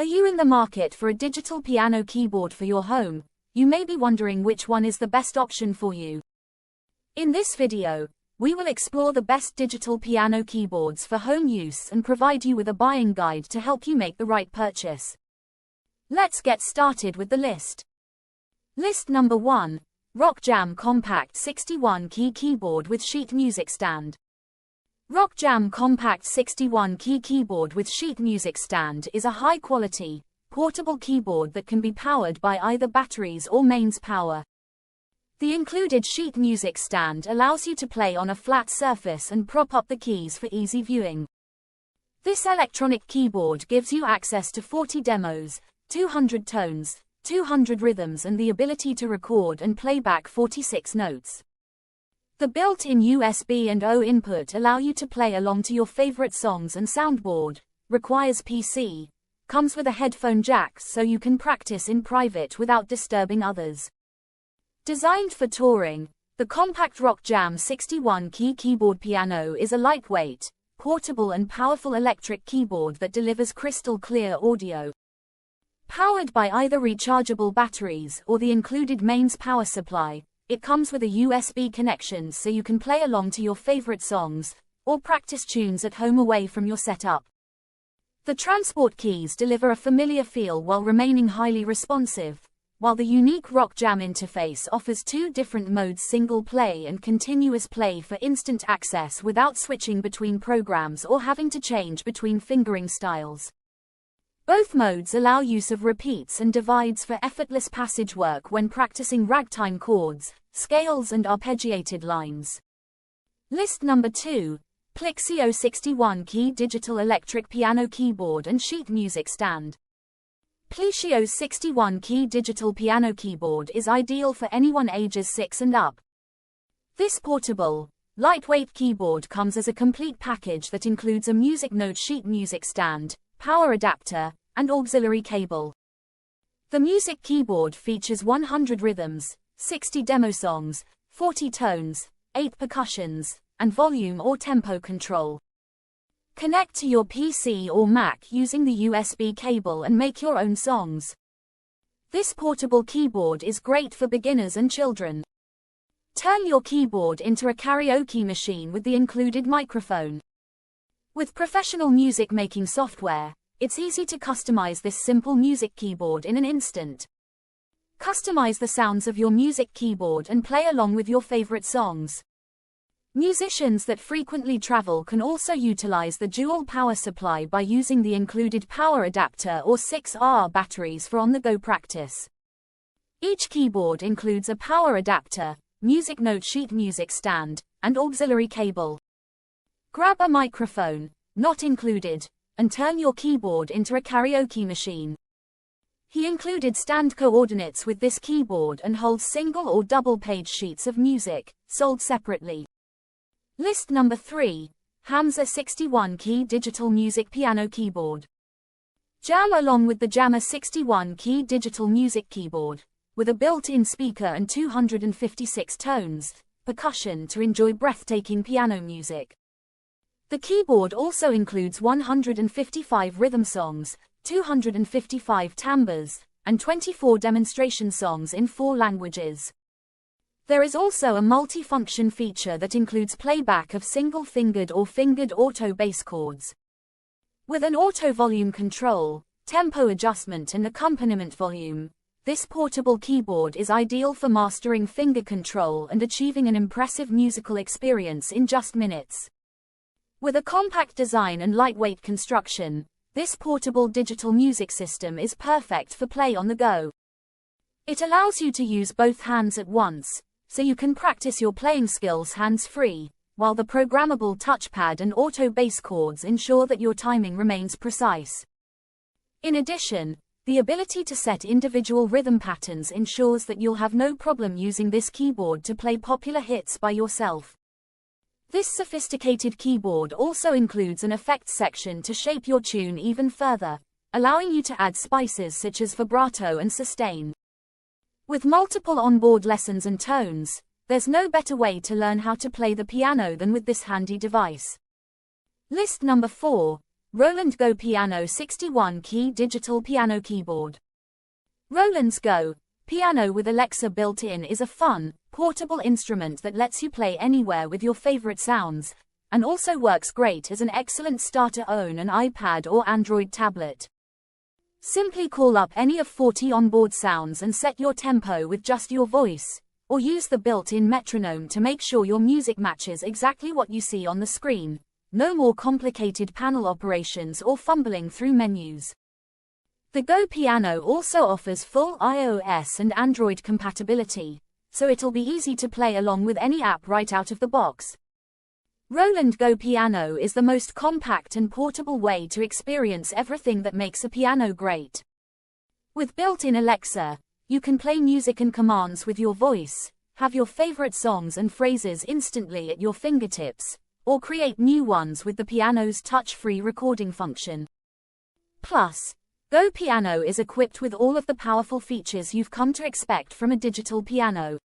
Are you in the market for a digital piano keyboard for your home? You may be wondering which one is the best option for you. In this video, we will explore the best digital piano keyboards for home use and provide you with a buying guide to help you make the right purchase. Let's get started with the list. List number 1. Rock Jam Compact 61-Key Keyboard with Sheet Music Stand. Rock Jam Compact 61-Key Keyboard with Sheet Music Stand is a high-quality, portable keyboard that can be powered by either batteries or mains power. The included sheet music stand allows you to play on a flat surface and prop up the keys for easy viewing. This electronic keyboard gives you access to 40 demos, 200 tones, 200 rhythms and the ability to record and play back 46 notes. The built-in USB and O input allow you to play along to your favorite songs and soundboard, requires PC, comes with a headphone jack so you can practice in private without disturbing others. Designed for touring, the compact Rock Jam 61-Key Keyboard Piano is a lightweight, portable and powerful electric keyboard that delivers crystal clear audio. Powered by either rechargeable batteries or the included mains power supply, it comes with a USB connection so you can play along to your favorite songs, or practice tunes at home away from your setup. The transport keys deliver a familiar feel while remaining highly responsive, while the unique Rock Jam interface offers two different modes: single play and continuous play for instant access without switching between programs or having to change between fingering styles. Both modes allow use of repeats and divides for effortless passage work when practicing ragtime chords, scales and arpeggiated lines. List number 2. Plixio 61-Key Digital Electric Piano Keyboard and Sheet Music Stand. Plixio's 61-key digital piano keyboard is ideal for anyone ages 6 and up. This portable, lightweight keyboard comes as a complete package that includes a music note sheet music stand, power adapter, and auxiliary cable. The music keyboard features 100 rhythms, 60 demo songs, 40 tones, 8 percussions, and volume or tempo control. Connect to your PC or Mac using the USB cable and make your own songs. This portable keyboard is great for beginners and children. Turn your keyboard into a karaoke machine with the included microphone. With professional music making software, it's easy to customize this simple music keyboard in an instant. Customize the sounds of your music keyboard and play along with your favorite songs. Musicians that frequently travel can also utilize the dual power supply by using the included power adapter or 6R batteries for on-the-go practice. Each keyboard includes a power adapter, music note sheet music stand, and auxiliary cable. Grab a microphone, not included, and turn your keyboard into a karaoke machine. He included stand coordinates with this keyboard and holds single or double page sheets of music, sold separately. List number 3. Hamza 61-Key Digital Music Piano Keyboard. Jam along with the Jammer 61-Key Digital Music Keyboard, with a built-in speaker and 256 tones, percussion to enjoy breathtaking piano music. The keyboard also includes 155 rhythm songs, 255 timbres, and 24 demonstration songs in 4 languages. There is also a multi-function feature that includes playback of single-fingered or fingered auto bass chords. With an auto volume control, tempo adjustment and accompaniment volume, this portable keyboard is ideal for mastering finger control and achieving an impressive musical experience in just minutes. With a compact design and lightweight construction, this portable digital music system is perfect for play on the go. It allows you to use both hands at once, so you can practice your playing skills hands-free, while the programmable touchpad and auto bass chords ensure that your timing remains precise. In addition, the ability to set individual rhythm patterns ensures that you'll have no problem using this keyboard to play popular hits by yourself. This sophisticated keyboard also includes an effects section to shape your tune even further, allowing you to add spices such as vibrato and sustain. With multiple onboard lessons and tones, there's no better way to learn how to play the piano than with this handy device. List number 4. Roland Go Piano 61-key digital piano keyboard. Roland's Go Piano with Alexa built-in is a fun, portable instrument that lets you play anywhere with your favorite sounds, and also works great as an excellent starter on an iPad or Android tablet. Simply call up any of 40 onboard sounds and set your tempo with just your voice, or use the built-in metronome to make sure your music matches exactly what you see on the screen. No more complicated panel operations or fumbling through menus. The Go Piano also offers full iOS and Android compatibility, so it'll be easy to play along with any app right out of the box. Roland Go Piano is the most compact and portable way to experience everything that makes a piano great. With built-in Alexa, you can play music and commands with your voice, have your favorite songs and phrases instantly at your fingertips, or create new ones with the piano's touch-free recording function. Plus, Go Piano is equipped with all of the powerful features you've come to expect from a digital piano.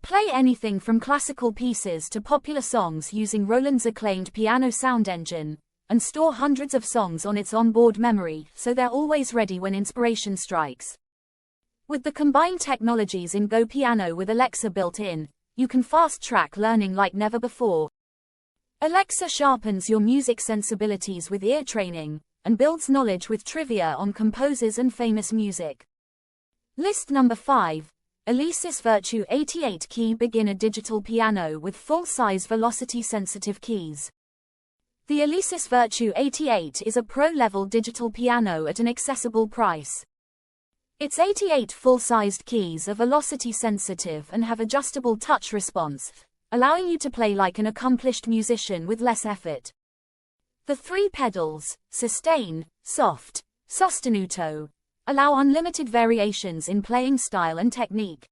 Play anything from classical pieces to popular songs using Roland's acclaimed piano sound engine, and store hundreds of songs on its onboard memory so they're always ready when inspiration strikes. With the combined technologies in Go Piano with Alexa built in, you can fast-track learning like never before. Alexa sharpens your music sensibilities with ear training, and builds knowledge with trivia on composers and famous music. List number 5. Alesis Virtue 88-key beginner digital piano with full-size velocity-sensitive keys. The Alesis Virtue 88 is a pro-level digital piano at an accessible price. Its 88 full-sized keys are velocity-sensitive and have adjustable touch response, allowing you to play like an accomplished musician with less effort. The 3 pedals, sustain, soft, sostenuto, allow unlimited variations in playing style and technique.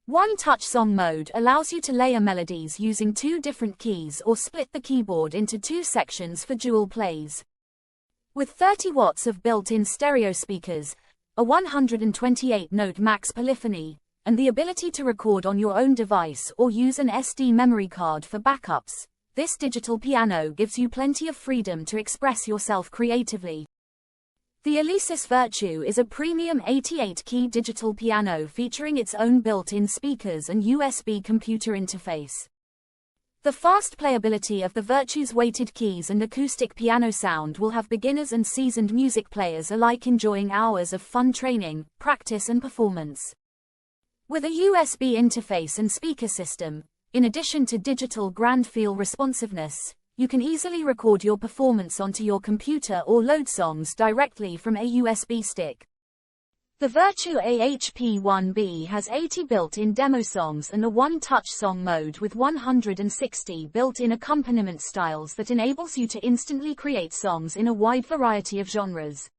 One touch song mode allows you to layer melodies using 2 different keys or split the keyboard into 2 sections for dual plays. With 30 watts of built-in stereo speakers, a 128-note max polyphony, and the ability to record on your own device or use an SD memory card for backups, this digital piano gives you plenty of freedom to express yourself creatively. The Alesis Virtue is a premium 88-key digital piano featuring its own built-in speakers and USB computer interface. The fast playability of the Virtue's weighted keys and acoustic piano sound will have beginners and seasoned music players alike enjoying hours of fun training, practice and performance. With a USB interface and speaker system, in addition to digital grand feel responsiveness, you can easily record your performance onto your computer or load songs directly from a USB stick. The Virtue AHP-1B has 80 built-in demo songs and a one-touch song mode with 160 built-in accompaniment styles that enables you to instantly create songs in a wide variety of genres.